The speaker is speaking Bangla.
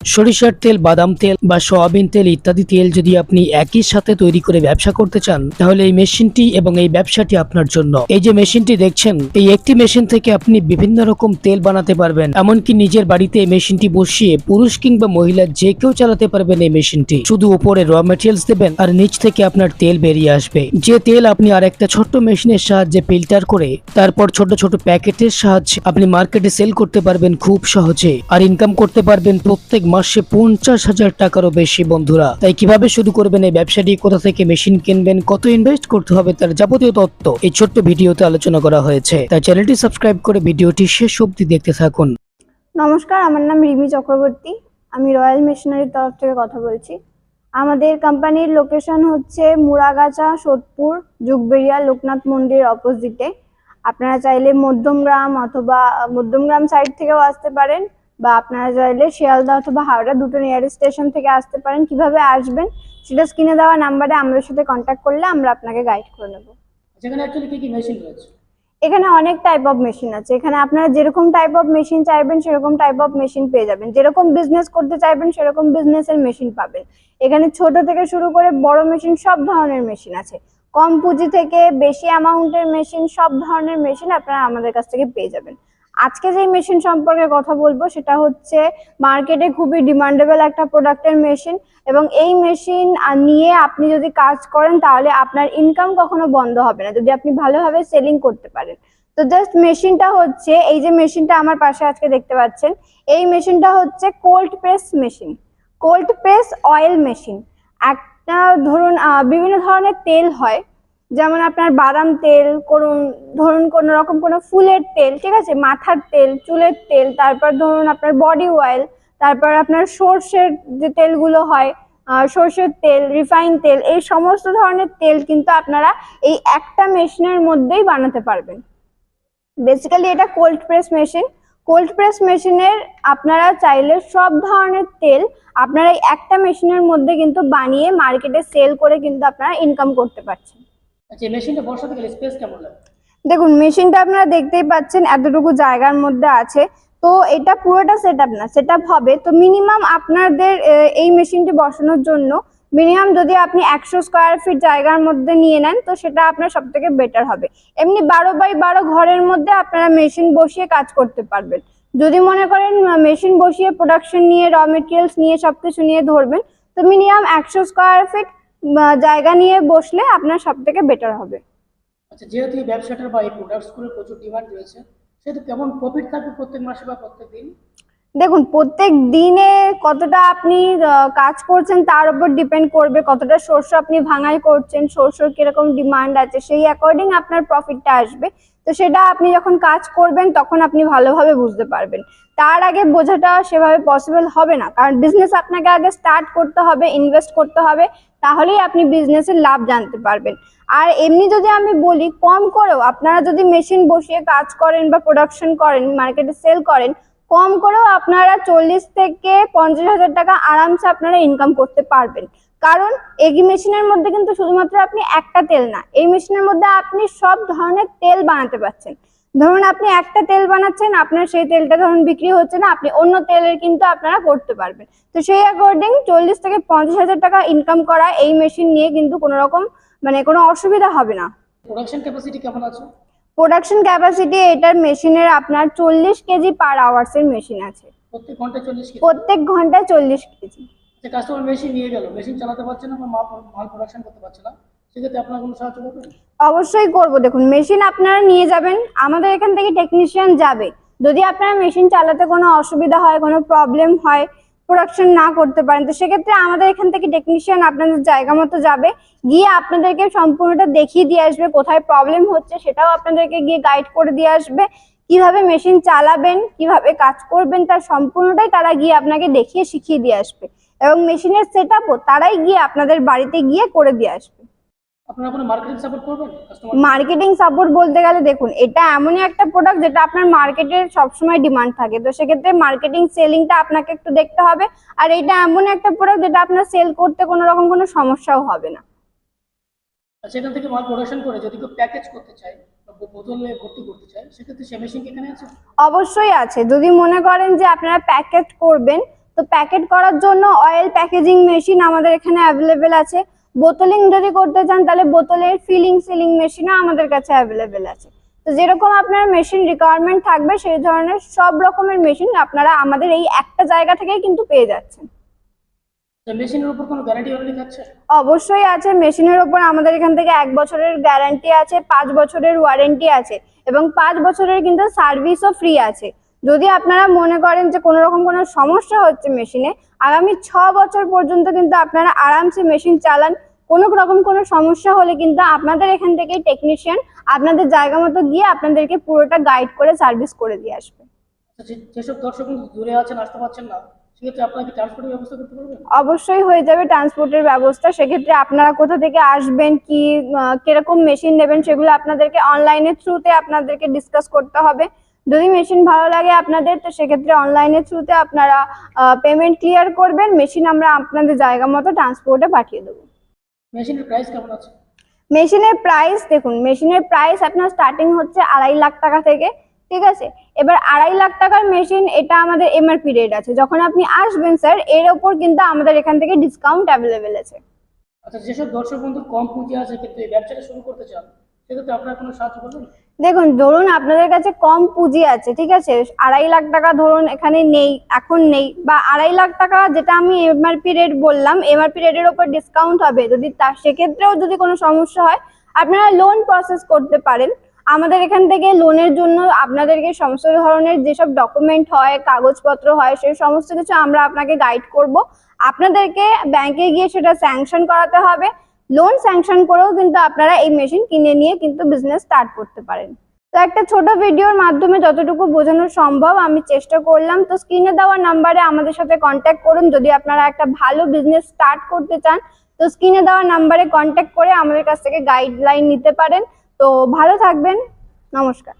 সরিষার তেল, বাদাম তেল বা সয়াবিন তেল ইত্যাদি তেল যদি আপনি একই সাথে তৈরি করে ব্যবসা করতে চান, তাহলে এই মেশিনটি এবং এই ব্যবসাটি আপনার জন্য। এই যে মেশিনটি দেখছেন, এই একটি মেশিন থেকে আপনি বিভিন্ন রকম তেল বানাতে পারবেন। এমনকি নিজের বাড়িতে এই মেশিনটি বসিয়ে পুরুষ কিংবা মহিলা যে কেউ চালাতে পারবেন এই মেশিনটি। শুধু উপরে র মেটেরিয়ালস দেবেন আর নিচ থেকে আপনার তেল বেরিয়ে আসবে। যে তেল আপনি আর একটা ছোট্ট মেশিনের সাহায্যে ফিল্টার করে তারপর ছোট ছোট প্যাকেটের সাহায্যে আপনি মার্কেটে সেল করতে পারবেন খুব সহজে, আর ইনকাম করতে পারবেন প্রত্যেক মাসে 50,000 টাকারও বেশি। বন্ধুরা, তাই কিভাবে শুরু করবেন এই ব্যবসাটি, কোথা থেকে মেশিন কিনবেন, কত ইনভেস্ট করতে হবে, তার যাবতীয় তথ্য এই ছোট্ট ভিডিওতে আলোচনা করা হয়েছে। তাই চ্যানেলটি সাবস্ক্রাইব করে ভিডিওটি শেষ অবধি দেখতে থাকুন। নমস্কার, আমার নাম রিমি চক্রবর্তী। আমি রয়্যাল মেশিনারির তরফ থেকে কথা বলছি। আমাদের কোম্পানির লোকেশন হচ্ছে মুড়াগাছা, সোদপুর, যুগবেড়িয়া, লোকনাথ মন্দির অপোজিটে। আপনারা চাইলে মধ্যমগ্রাম সাইড থেকেও আসতে পারেন, বা আপনারা চাইলে শিয়ালদা অথবা হাওড়া দুটো নিয়ারেস্ট স্টেশন থেকে আসতে পারেন। কিভাবে আসবেন সেটা স্ক্রিনে দেওয়া নাম্বারে আমাদের সাথে কন্ট্যাক্ট করলে আমরা আপনাকে গাইড করে নেব। যেখানে অ্যাকচুয়ালি কি কি মেশিন রয়েছে? এখানে অনেক টাইপ অফ মেশিন আছে। এখানে আপনারা যেরকম টাইপ অফ মেশিন চাইবেন সেরকম টাইপ অফ মেশিন পেয়ে যাবেন। যেরকম বিজনেস করতে চাইবেন সেরকম বিজনেসের মেশিন পাবেন। এখানে ছোট থেকে শুরু করে বড় মেশিন, সব ধরনের মেশিন আছে। কম পুঁজি থেকে বেশি অ্যামাউন্টের মেশিন, সব ধরনের মেশিন আপনারা আমাদের কাছ থেকে পেয়ে যাবেন। আজকে যে মেশিন সম্পর্কে কথা বলবো সেটা হচ্ছে মার্কেটে খুবই ডিমান্ডেবল একটা প্রোডাক্টের মেশিন, এবং এই মেশিন নিয়ে আপনি যদি কাজ করেন তাহলে আপনার ইনকাম কখনো বন্ধ হবে না, যদি আপনি ভালোভাবে সেলিং করতে পারেন। তো জাস্ট মেশিনটা হচ্ছে, এই যে মেশিনটা আমার পাশে আজকে দেখতে পাচ্ছেন, এই মেশিনটা হচ্ছে cold press machine, cold press oil machine. একটা ধরুন বিভিন্ন ধরনের তেল হয়, যেমন আপনার বাদাম তেল, ধরুন কোনো রকম কোনো ফুলের তেল, ঠিক আছে, মাথার তেল, চুলের তেল, তারপর ধরুন আপনার বডি অয়েল, তারপর আপনার সর্ষের যে তেলগুলো হয়, সর্ষের তেল, রিফাইন তেল, এই সমস্ত ধরনের তেল কিন্তু আপনারা এই একটা মেশিনের মধ্যেই বানাতে পারবেন। বেসিক্যালি এটা cold press machine. Cold press মেশিনের আপনারা চাইলে সব ধরনের তেল আপনারা এই একটা মেশিনের মধ্যে কিন্তু বানিয়ে মার্কেটে সেল করে কিন্তু আপনারা ইনকাম করতে পারছেন। আচ্ছা, মেশিনটা বসাতে গেলে স্পেস কেমন লাগে? দেখুন, মেশিনটা আপনারা দেখতেই পাচ্ছেন এতটুকু জায়গার মধ্যে আছে। তো এটা পুরোটা সেটআপ না, সেটআপ হবে। তো মিনিমাম আপনাদের এই মেশিনটি বসানোর জন্য মিনিমাম যদি আপনি 100 স্কোয়ার ফিট জায়গার মধ্যে নিয়ে নেন তো সেটা আপনার সব থেকে বেটার হবে। এমনি 12x12 ঘরের মধ্যে আপনারা মেশিন বসিয়ে কাজ করতে পারবেন। যদি মনে করেন মেশিন বসিয়ে প্রোডাকশন নিয়ে, র মেটেরিয়ালস নিয়ে, সবকিছু নিয়ে ধরবেন, তো মিনিমাম 100 স্কোয়ার ফিট জায়গা নিয়ে বসলে আপনার সব থেকে বেটার হবে। আচ্ছা, যেহেতু এই ব্যবসাটার বা এই প্রোডাক্টসগুলোর প্রচুর ডিমান্ড রয়েছে, সেহেতু কেমন প্রফিট থাকবে প্রত্যেক মাসে বা প্রত্যেক দিন? দেখুন, প্রত্যেক দিনে কতটা আপনি কাজ করছেন তার উপর ডিপেন্ড করবে, কতটা শস্য আপনি ভাঙাই করছেন, শস্যর কিরকম ডিমান্ড আছে, সেই অ্যাকর্ডিং আপনার প্রফিটটা আসবে। তো সেটা আপনি যখন কাজ করবেন তখন আপনি ভালোভাবে বুঝতে পারবেন। তার আগে বোঝাটা সেভাবে পসিবল হবে না, কারণ বিজনেস আপনাকে আগে স্টার্ট করতে হবে, ইনভেস্ট করতে হবে, তাহলেই আপনি বিজনেসের লাভ জানতে পারবেন। আর এমনি যদি আমি বলি, কম করেও আপনারা যদি মেশিন বসিয়ে কাজ করেন বা প্রোডাকশন করেন, মার্কেটে সেল করেন, কম করেও আপনারা 40 থেকে 50,000 টাকা আরামসে আপনারা ইনকাম করতে পারবেন। কারণ এই মেশিনের মধ্যে কিন্তু শুধুমাত্র আপনি একটা তেল না, এই মেশিনের মধ্যে আপনি সব ধরনের তেল বানাতে পারছেন। ধরুন আপনি একটা তেল বানাচ্ছেন, আপনার সেই তেলটা ধরুন বিক্রি হচ্ছে না, আপনি অন্য তেলের কিন্তু আপনারা করতে পারবেন। তো সেই অ্যাকর্ডিং 40 থেকে 50,000 টাকা ইনকাম করা এই মেশিন নিয়ে কিন্তু কোনো রকম কোনো অসুবিধা হবে না। প্রোডাকশন ক্যাপাসিটি কেমন আছে? প্রোডাকশন ক্যাপাসিটি এটার মেশিনের আপনার 40 কেজি পার আওয়ার্স এর মেশিন আছে। প্রত্যেক ঘন্টায় 40 কেজি? প্রত্যেক ঘন্টায় 40 কেজি। যে কাস্টমার মেশিন নিয়ে গেল, মেশিন চালাতে পারছে না বা মাল প্রোডাকশন করতে পারছে না, সেক্ষেত্রে আপনার কোনো সাহায্য করবেন? অবশ্যই করব। দেখুন, মেশিন আপনারা নিয়ে যাবেন, আমাদের এখান থেকে টেকনিশিয়ান যাবে। যদি আপনার মেশিন চালাতে কোনো অসুবিধা হয়, কোনো প্রবলেম হয়, প্রোডাকশন না করতে পারেন, তো সেক্ষেত্রে আমাদের এখান থেকে টেকনিশিয়ান আপনাদের জায়গা মতো যাবে, গিয়ে আপনাদেরকে সম্পূর্ণটা দেখিয়ে দিয়ে আসবে, কোথায় প্রবলেম হচ্ছে সেটাও আপনাদেরকে গিয়ে গাইড করে দিয়ে আসবে। কিভাবে মেশিন চালাবেন, কিভাবে কাজ করবেন, তার সম্পূর্ণটাই তারা গিয়ে আপনাকে দেখিয়ে শিখিয়ে দিয়ে আসবে, এবং মেশিনের সেটআপও তারাই গিয়ে আপনাদের বাড়িতে গিয়ে করে দিয়ে আসবে। আপনারা কোনো মার্কেটিং সাপোর্ট করবেন? মার্কেটিং সাপোর্ট বলতে গেলে দেখুন, এটা এমনই একটা প্রোডাক্ট যেটা আপনার মার্কেটের সবসময় ডিমান্ড থাকে, তো সেক্ষেত্রে মার্কেটিং সেলিংটা আপনাকে একটু দেখতে হবে। আর এটা এমন একটা প্রোডাক্ট যেটা আপনার সেল করতে কোনো রকম কোনো সমস্যাও হবে না। সেখান থেকে মাল প্রোডাকশন করে যদি কেউ প্যাকেজ করতে চায় বা বোতলে ভর্তি করতে চায়, সেক্ষেত্রে সে মেশিন কি এখানে আছে? অবশ্যই আছে। যদি মনে করেন যে আপনারা প্যাকেট করবেন, তো তো প্যাকেট করার জন্য অয়েল প্যাকেজিং মেশিন আমাদের এখানে অ্যাভেলেবেল আছে। বোতলিং যদি করতে চান তাহলে বোতলের সিলিং মেশিনও আমাদের কাছে অ্যাভেলেবেল আছে। তো যেরকম আপনার মেশিন রিকোয়ারমেন্ট থাকবে সেই ধরনের সব রকমের মেশিন আপনারা আমাদের এই একটা জায়গা থেকেই কিন্তু পেয়ে যাচ্ছেন। মেশিনের উপর কোনো গ্যারান্টি ওয়ারেন্টি থাকছে? অবশ্যই আছে। মেশিনের উপর আমাদের এখান থেকে 1 বছরের গ্যারান্টি আছে, 5 বছরের ওয়ারেন্টি আছে এবং 5 বছরের কিন্তু সার্ভিসও ফ্রি আছে। যদি আপনারা মনে করেন যে কোনো রকম কোনো সমস্যা হচ্ছে মেশিনে, আগামী 6 বছর পর্যন্ত কিন্তু আপনারা আরামসে মেশিন চালান। কোনো রকম কোনো সমস্যা হলে কিন্তু আপনাদের এখান থেকে টেকনিশিয়ান আপনাদের জায়গা মতো গিয়ে আপনাদেরকে পুরোটা গাইড করে সার্ভিস করে দিয়ে আসবে। যেসব দর্শক দূরে আছেন, আসতে পারছেন না, সেক্ষেত্রে আপনারা কি ট্রান্সপোর্টের ব্যবস্থা করতে পারবেন? অবশ্যই হয়ে যাবে ট্রান্সপোর্টের ব্যবস্থা। সেক্ষেত্রে আপনারা কোথা থেকে আসবেন, কি কিরকম মেশিন নেবেন, সেগুলো আপনাদেরকে অনলাইনের থ্রুতে আপনাদেরকে ডিসকাস করতে হবে। যদি মেশিন ভালো লাগে আপনাদের, তো সেক্ষেত্রে অনলাইনের থ্রুতে আপনারা পেমেন্ট ক্লিয়ার করবেন, মেশিন আমরা আপনাদের জায়গা মতো ট্রান্সপোর্টে পাঠিয়ে দেবো। মেশিনের প্রাইস কেমন আছে? মেশিনের প্রাইস দেখুন, মেশিনের প্রাইস আপনার স্টার্টিং হচ্ছে 2.5 লাখ টাকা থেকে, ঠিক আছে। এবার 2.5 লাখ টাকার মেশিন, এটা আমাদের এমআরপি রেট আছে। যখন আপনি আসবেন স্যার, এর ওপর কিন্তু আমাদের এখান থেকে ডিসকাউন্ট অ্যাভেলেবেল আছে। আচ্ছা, যেসব দর্শক বন্ধু কম পুঁজি আছে কিন্তু এই ব্যবসাটা শুরু করতে চান, সেক্ষেত্রে আপনারা কোনো সাহায্য করবেন? দেখুন, ধরুন আপনাদের কাছে কম পুঁজি আছে, ঠিক আছে, 2.5 লাখ টাকা ধরুন এখানে নেই, এখন নেই, বা 2.5 লাখ টাকা যেটা আমি এমআরপি রেট বললাম, এমআরপি রেটের ওপর ডিসকাউন্ট হবে, যদি সেক্ষেত্রেও যদি কোনো সমস্যা হয় আপনারা লোন প্রসেস করতে পারেন। আমাদের এখান থেকে লোনের জন্য আপনাদেরকে সমস্ত ধরনের যেসব ডকুমেন্ট হয়, কাগজপত্র হয়, সেই সমস্ত কিছু আমরা আপনাকে গাইড করব। আপনাদেরকে ব্যাংকে গিয়ে সেটা স্যাংশন করাতে হবে। লোন স্যাংশন করেও কিন্তু আপনারা এই মেশিন কিনে নিয়ে কিন্তু বিজনেস স্টার্ট করতে পারেন। তো একটা ছোট ভিডিওর মাধ্যমে যতটুকু বোঝানো সম্ভব আমি চেষ্টা করলাম। তো স্ক্রিনে দেওয়া নাম্বারে আমাদের সাথে কন্ট্যাক্ট করুন যদি আপনারা একটা ভালো বিজনেস স্টার্ট করতে চান। তো স্ক্রিনে দেওয়া নাম্বারে কন্ট্যাক্ট করে আমাদের কাছ থেকে গাইডলাইন নিতে পারেন। তো ভালো থাকবেন, নমস্কার।